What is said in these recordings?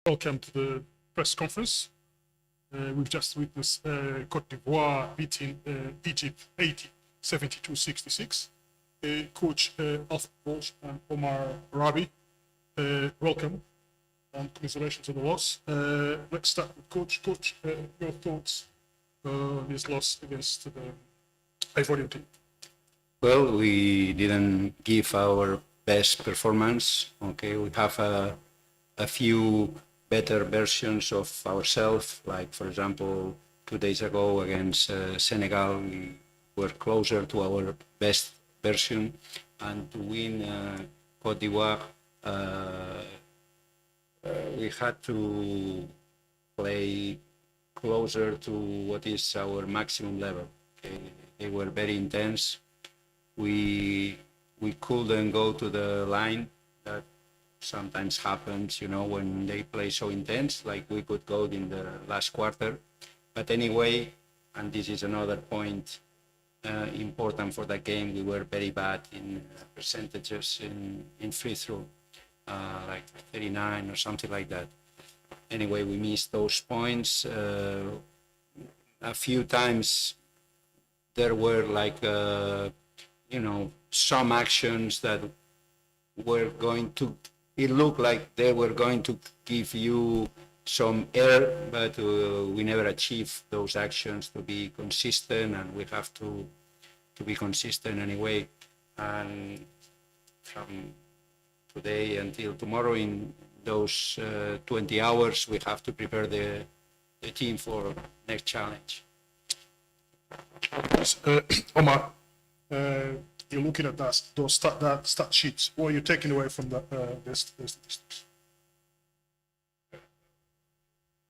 Welcome to the press conference. We've just witnessed Côte d'Ivoire beating Egypt 80-72-66. Coach Alfred Walsh and Omar Rabi, welcome and congratulations on the loss. Let's start with Coach. Coach, your thoughts on this loss against the Ivorian team? Well, we didn't give our best performance. Okay, we have a few better versions of ourselves. Like, for example, 2 days ago against Senegal, we were closer to our best version. And to win Côte d'Ivoire, we had to play closer to what is our maximum level. Okay? They were very intense. We couldn't go to the line. That sometimes happens, you know, when they play so intense, like we could go in the last quarter. But anyway, and this is another point important for that game, we were very bad in percentages in free throw, like 39 or something like that. Anyway, we missed those points. A few times there were like, you know, some actions that were going to, it looked like they were going to give you some air, but we never achieved those actions to be consistent, and we have to be consistent anyway. And from today until tomorrow, in those 20 hours, we have to prepare the team for next challenge. Omar, you're looking at those stat sheets. What are you taking away from this statistics?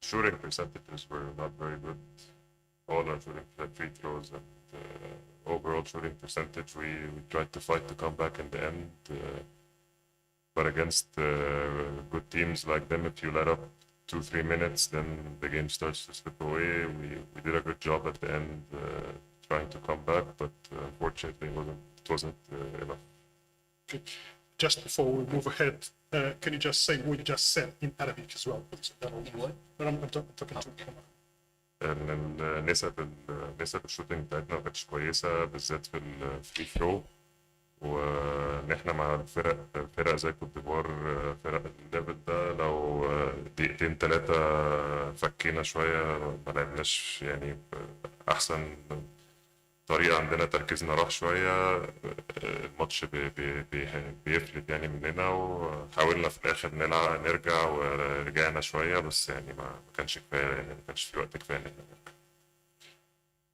Shooting percentages were not very good. All our shooting free throws and overall shooting percentage, we tried to fight to come back in the end. But against good teams like them, if you let up 2-3 minutes, then the game starts to slip away. We did a good job at the end trying to come back, but unfortunately it wasn't enough. Okay. Just before we move ahead, can you just say what you just said in Arabic as well? In what? But I'm talking to ان نسب الشوتنج بتاعتنا ما كانتش كويسه بالذات في الفري ثرو، وان احنا مع فرق زي كوت ديفوار، فرق الليفل ده لو دقيقتين 3 فكينا شويه ما لعبناش يعني احسن طريقه، عندنا تركيزنا راح شويه، الماتش بيفلت يعني مننا، وحاولنا في الاخر نرجع ورجعنا شويه، بس يعني ما كانش كفايه، يعني ما كانش في وقت كفايه.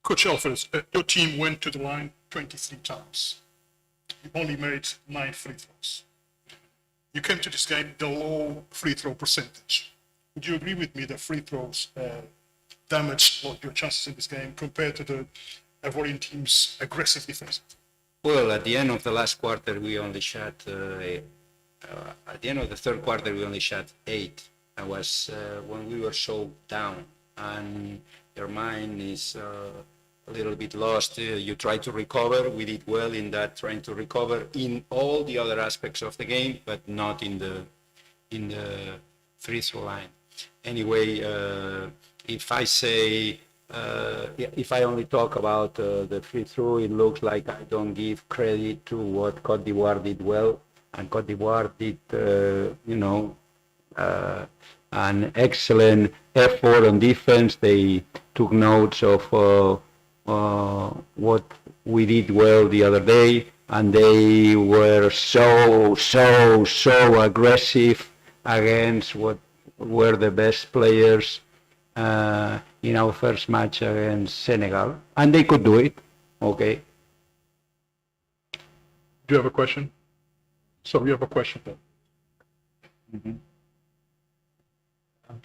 Coach Alfred, your team went to the line 23 times. You only made 9 free throws. You came to this game with a low free throw percentage. Would you agree with me that free throws damaged your chances in this game compared to the Ivorian team's aggressive defense? Well, at the end of the last quarter, we only shot, at the end of the third quarter, we only shot 8. That was when we were so down, and your mind is a little bit lost. You try to recover. We did well in that, trying to recover in all the other aspects of the game, but not in the free throw line. Anyway, if I say, if I only talk about the free throw, it looks like I don't give credit to what Côte d'Ivoire did well, and Côte d'Ivoire did, you know, an excellent effort on defense. They took notes of what we did well the other day, and they were so aggressive against what were the best players in our first match against Senegal, and they could do it. Okay. Do you have a question? So you have a question then.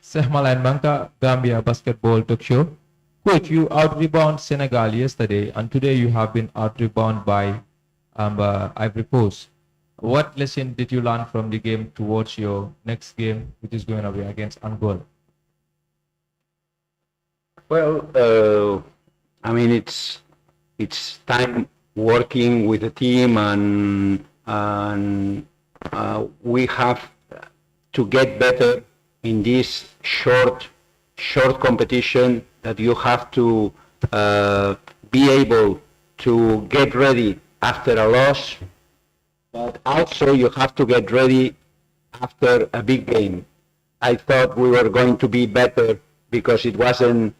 Sehmalan Manka, Gambia Basketball Talk Show. Coach, you out-rebound Senegal yesterday, and today you have been out-rebound by Ivory Coast. What lesson did you learn from the game towards your next game, which is going to be against Angola? Well, I mean, it's time working with the team, and we have to get better in this short competition, that you have to be able to get ready after a loss, but also you have to get ready after a big game. I thought we were going to be better because it wasn't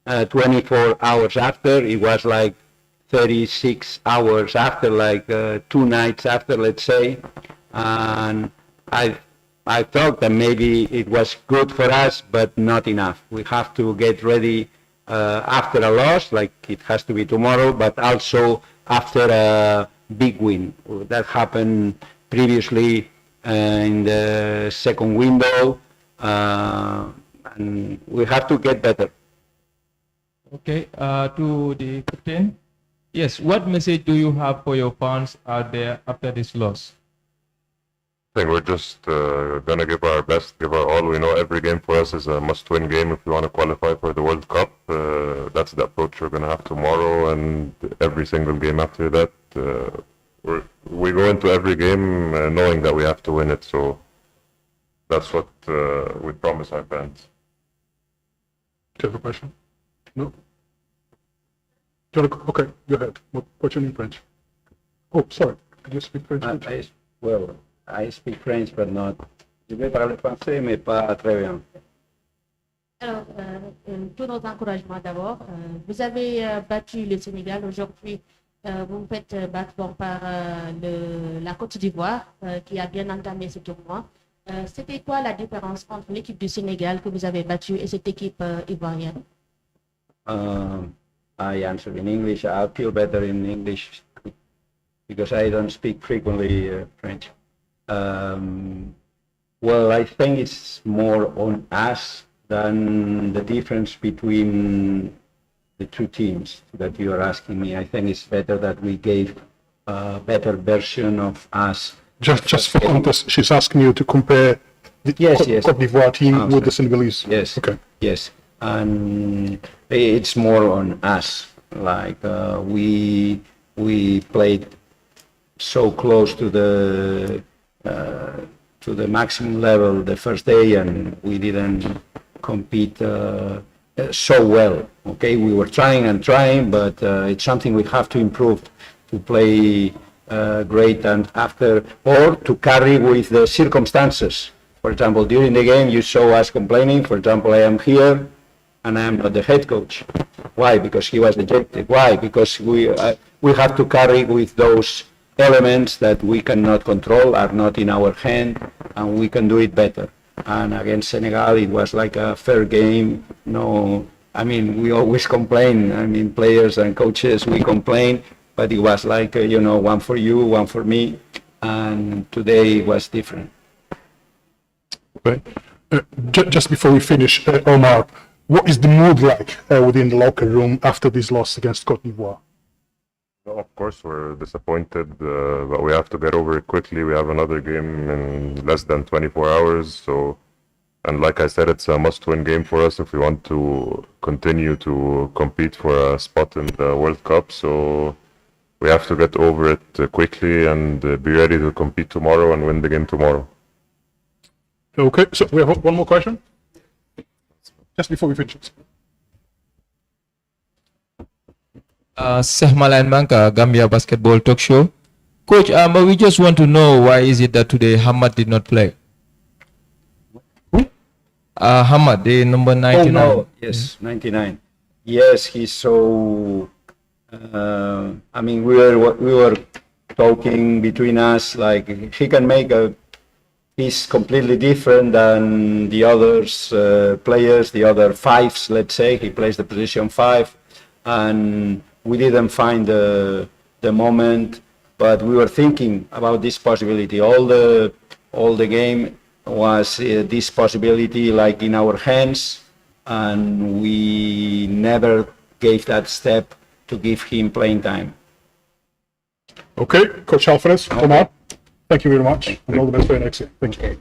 24 hours after, it was like 36 hours after, like 2 nights after, let's say. And I thought that maybe it was good for us, but not enough. We have to get ready after a loss, like it has to be tomorrow, but also after a big win. That happened previously in the second window, and we have to get better. Okay, to the captain. Yes, what message do you have for your fans out there after this loss? I think we're just gonna give our best, give our all. We know every game for us is a must-win game if we want to qualify for the World Cup. That's the approach we're gonna have tomorrow, and every single game after that. We go into every game knowing that we have to win it. So that's what we promise our fans. Do you have a question? No? Okay, go ahead. What question in French? Oh, sorry. Could you speak French? I speak French, but not. Je vais parler français, mais pas très bien. Alors, tous nos encouragements d'abord. Vous avez battu le Sénégal aujourd'hui. Vous vous faites battre par la Côte d'Ivoire qui a bien entamé ce tournoi. C'était quoi la différence entre l'équipe du Sénégal que vous avez battue et cette équipe ivoirienne? I answer in English. I feel better in English because I don't speak frequently French. Well, I think it's more on us than the difference between the two teams that you are asking me. I think it's better that we gave a better version of us. Just for context, she's asking you to compare the Côte d'Ivoire team with the Senegalese. Yes. Okay. Yes, and it's more on us. Like we played so close to the maximum level the first day, and we didn't compete so well. Okay, we were trying, but it's something we have to improve to play great and after, or to carry with the circumstances. For example, during the game, you saw us complaining. For example, I am here, and I am not the head coach. Why? Because he was ejected. Why? Because we have to carry with those elements that we cannot control, are not in our hand, and we can do it better. And against Senegal, it was like a fair game. No, I mean, we always complain. I mean, players and coaches, we complain, but it was like, one for you, one for me, and today it was different. Okay. Just before we finish, Omar, what is the mood like within the locker room after this loss against Côte d'Ivoire? Well, of course, we're disappointed, but we have to get over it quickly. We have another game in less than 24 hours. So, and like I said, it's a must-win game for us if we want to continue to compete for a spot in the World Cup. So we have to get over it quickly and be ready to compete tomorrow and win the game tomorrow. Okay, so we have one more question? Just before we finish. Sehmalan Manka, Gambia Basketball Talk Show. Coach, we just want to know why is it that today Hamad did not play? Hamad, the number 99. Oh, no. Yes, 99. Yes, he's so. I mean, we were talking between us like he can make a. He's completely different than the others players, the other fives. Let's say he plays the position 5, and we didn't find the moment. But we were thinking about this possibility. All the game was this possibility like in our hands, and we never gave that step to give him playing time. Okay, Coach Alvarez, Omar, thank you very much, and all the best for your next year. Thank you. Okay.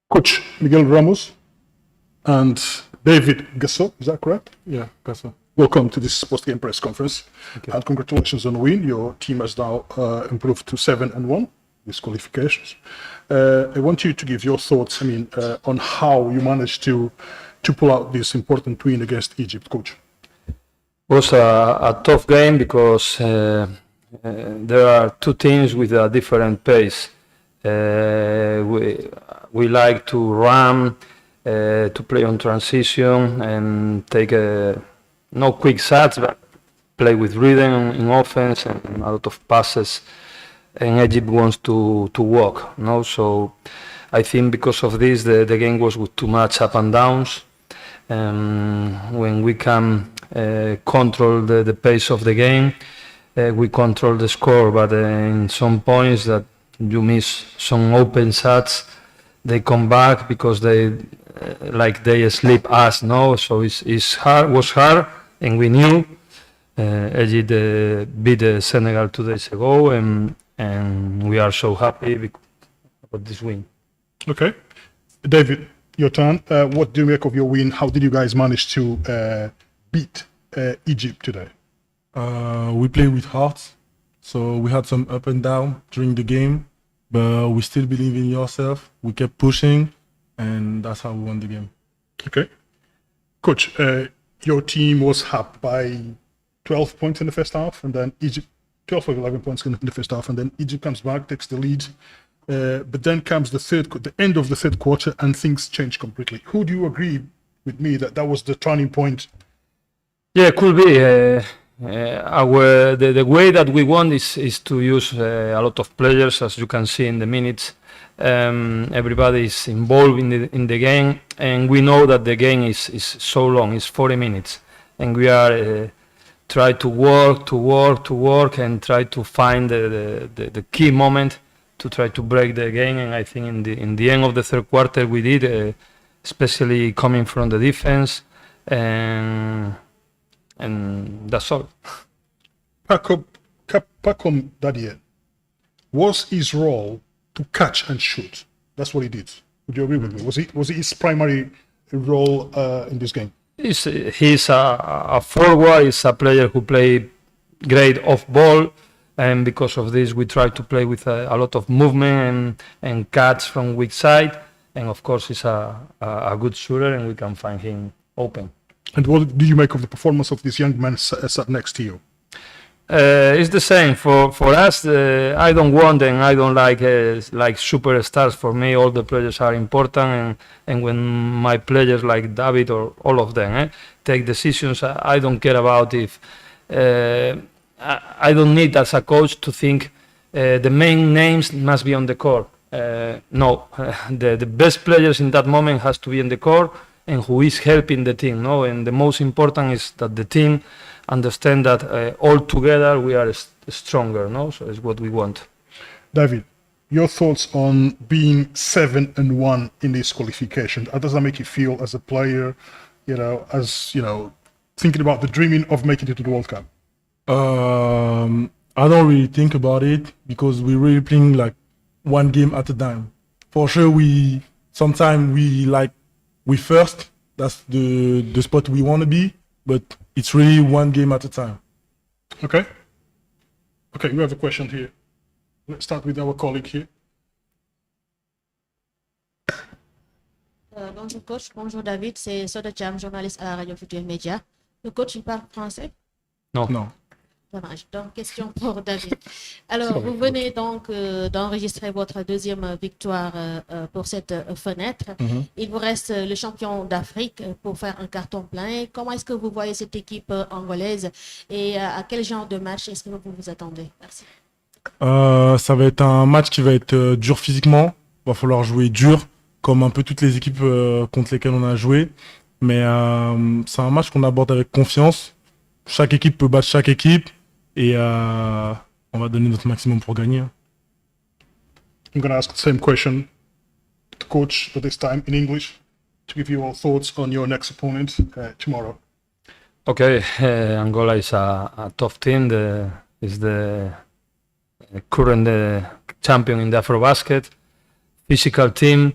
Coach Miguel Ramos and David Gasso, is that correct? Yeah, Gasso. Welcome to this post-game press conference, and congratulations on the win. Your team has now improved to 7-1 these qualifications. I want you to give your thoughts, on how you managed to pull out this important win against Egypt, Coach. It was a tough game because there are two teams with a different pace. We like to run, to play on transition and take no quick shots, but play with rhythm in offense and a lot of passes. And Egypt wants to walk, no? So I think because of this, the game was with too much up and downs. When we can control the pace of the game, we control the score. But in some points that you miss some open shots, they come back because they sleep us, no? So it's hard, was hard, and we knew Egypt beat Senegal 2 days ago, and we are so happy about this win. Okay. David, your turn. What do you make of your win? How did you guys manage to beat Egypt today? We played with heart, so we had some up and down during the game, but we still believe in yourself. We kept pushing, and that's how we won the game. Okay. Coach, your team was up by 12 points in the first half, and then Egypt, 12 or 11 points in the first half, and then Egypt comes back, takes the lead. But then comes the end of the third quarter, and things change completely. Who do you agree with me that was the turning point? Yeah, it could be. The way that we won is to use a lot of players, as you can see in the minutes. Everybody is involved in the game, and we know that the game is so long. It's 40 minutes, and we are try to work, and try to find the key moment to try to break the game. And I think in the end of the third quarter we did, especially coming from the defense, and that's all. Paco Dadier, was his role to catch and shoot? That's what he did. Would you agree with me? Was it his primary role in this game? He's a forward. He's a player who play great off ball, and because of this we try to play with a lot of movement and cuts from weak side, and of course he's a good shooter, and we can find him open. And what do you make of the performance of this young man sat next to you? It's the same for us. I don't want and I don't like superstars. For me, all the players are important, and when my players like David or all of them take decisions, I don't care about if I don't need as a coach to think the main names must be on the court. No, the best players in that moment has to be in the court, and who is helping the team. No, and the most important is that the team understand that all together we are stronger. No, so it's what we want. David, your thoughts on being 7-1 in this qualification? How does that make you feel as a player? Thinking about the dreaming of making it to the World Cup. I don't really think about it because we're really playing like one game at a time. For sure, we first. That's the spot we want to be, but it's really one game at a time. Okay, we have a question here. Let's start with our colleague here. Bonjour coach, bonjour David, c'est Soda Cham, journaliste à la radio Futur Média. Le coach, il parle français? Non. Dommage. Donc, question pour David. Alors, vous venez donc d'enregistrer votre deuxième victoire pour cette fenêtre. Il vous reste le champion d'Afrique pour faire un carton plein. Comment est-ce que vous voyez cette équipe angolaise et à quel genre de match est-ce que vous vous attendez? Merci. Ça va être un match qui va être dur physiquement. Il va falloir jouer dur, comme un peu toutes les équipes contre lesquelles on a joué. Mais c'est un match qu'on aborde avec confiance. Chaque équipe peut battre chaque équipe. Et on va donner notre maximum pour gagner. I'm going to ask the same question to coach, but this time in English, to give you all thoughts on your next opponent tomorrow. Okay, Angola is a tough team. Is the current champion in the Afrobasket. Physical team,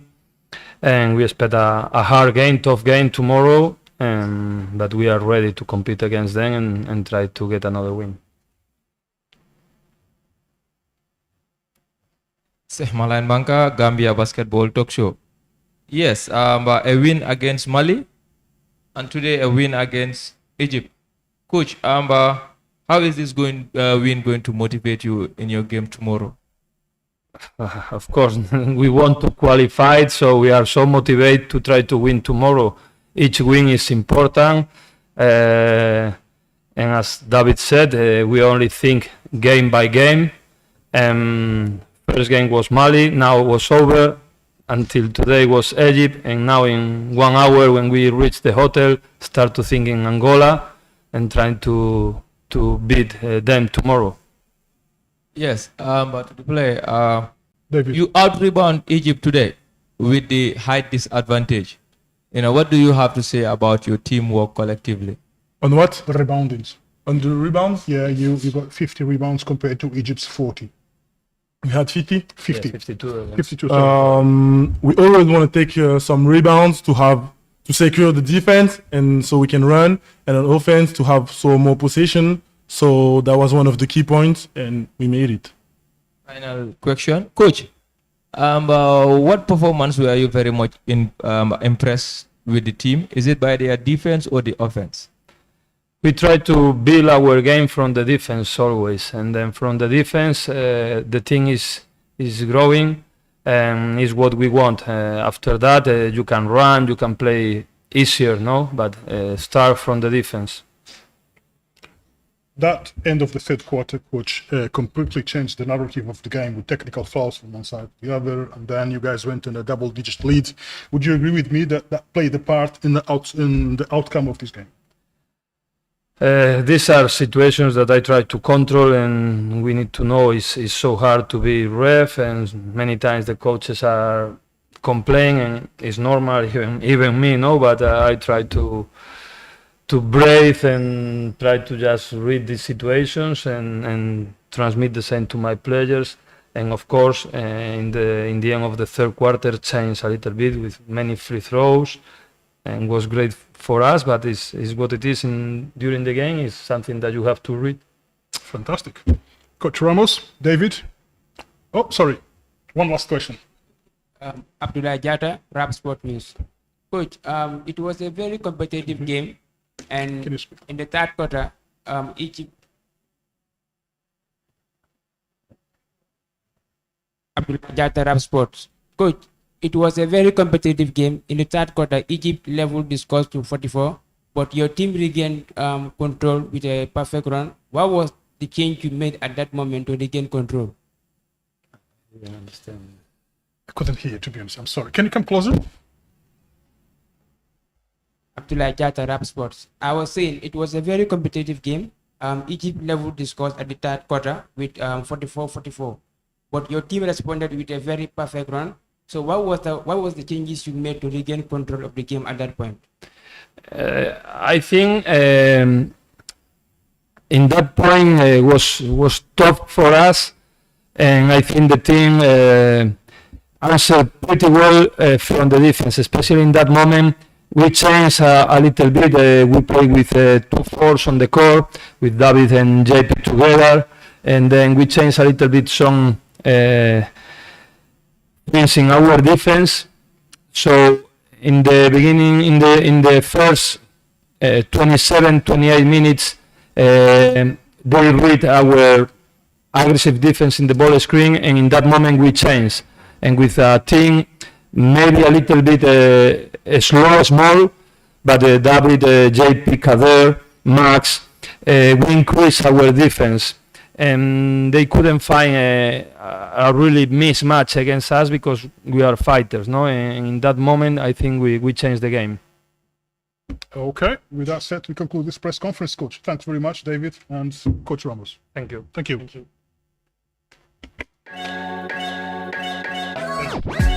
and we expect a hard game, tough game tomorrow. But we are ready to compete against them and try to get another win. Sehmalan Banka, Gambia Basketball Talk Show. Yes, a win against Mali, and today a win against Egypt. Coach, how is this win going to motivate you in your game tomorrow? Of course, we want to qualify, so we are so motivated to try to win tomorrow. Each win is important, and as David said, we only think game by game. First game was Mali, now it was over. Until today was Egypt, and now in 1 hour when we reach the hotel, start to think in Angola and trying to beat them tomorrow. Yes, but to play, David. you out-rebound Egypt today with the height disadvantage. What do you have to say about your teamwork collectively? On what? The reboundings. On the rebounds? Yeah, you got 50 rebounds compared to Egypt's 40. We had 50? 50. Yeah, 52. 52. Sorry. We always want to take some rebounds to secure the defense, and so we can run, and on offense to have more possession. So that was one of the key points, and we made it. Final question, Coach. What performance were you very much impressed with the team? Is it by their defense or the offense? We try to build our game from the defense always, and then from the defense, the team is growing, and is what we want. After that, you can run, you can play easier, no? But start from the defense. That end of the third quarter, coach, completely changed the narrative of the game with technical fouls from one side to the other, and then you guys went in a double-digit lead. Would you agree with me that played a part in the outcome of this game? These are situations that I try to control, and we need to know it's so hard to be ref, and many times the coaches are complaining, and it's normal, even me, no? But I try to breathe and try to just read these situations and transmit the same to my players. And of course, in the end of the third quarter, changed a little bit with many free throws, and was great for us. But it's what it is during the game. It's something that you have to read. Fantastic, Coach Ramos, David. Oh, sorry, one last question. Abdullah Jata, Rap Sport News. Coach, it was a very competitive game, and Can you speak? in the third quarter, Egypt. Abdullah Jata, Rap Sports. Coach, it was a very competitive game. In the third quarter, Egypt leveled the scores to 44, but your team regained control with a perfect run. What was the change you made at that moment to regain control? I don't understand. I couldn't hear you, to be honest. I'm sorry. Can you come closer? Abdullah Jata, Rap Sports. I was saying it was a very competitive game. Egypt leveled the scores at the third quarter with 44-44, but your team responded with a very perfect run. So what was the changes you made to regain control of the game at that point? I think in that point was tough for us, and I think the team answered pretty well from the defense, especially in that moment. We changed a little bit. We played with 2 fours on the court with David and JP together, and then we changed a little bit some things in our defense. So in the beginning, in the first 27-28 minutes, they read our aggressive defense in the ball screen, and in that moment we changed. And with a team maybe a little bit small, but David, JP, Kader, Max, we increased our defense, and they couldn't find a really mismatch against us because we are fighters, no? And in that moment, I think we changed the game. Okay. With that said, we conclude this press conference, Coach. Thanks very much, David and Coach Ramos. Thank you. Thank you. Thank you.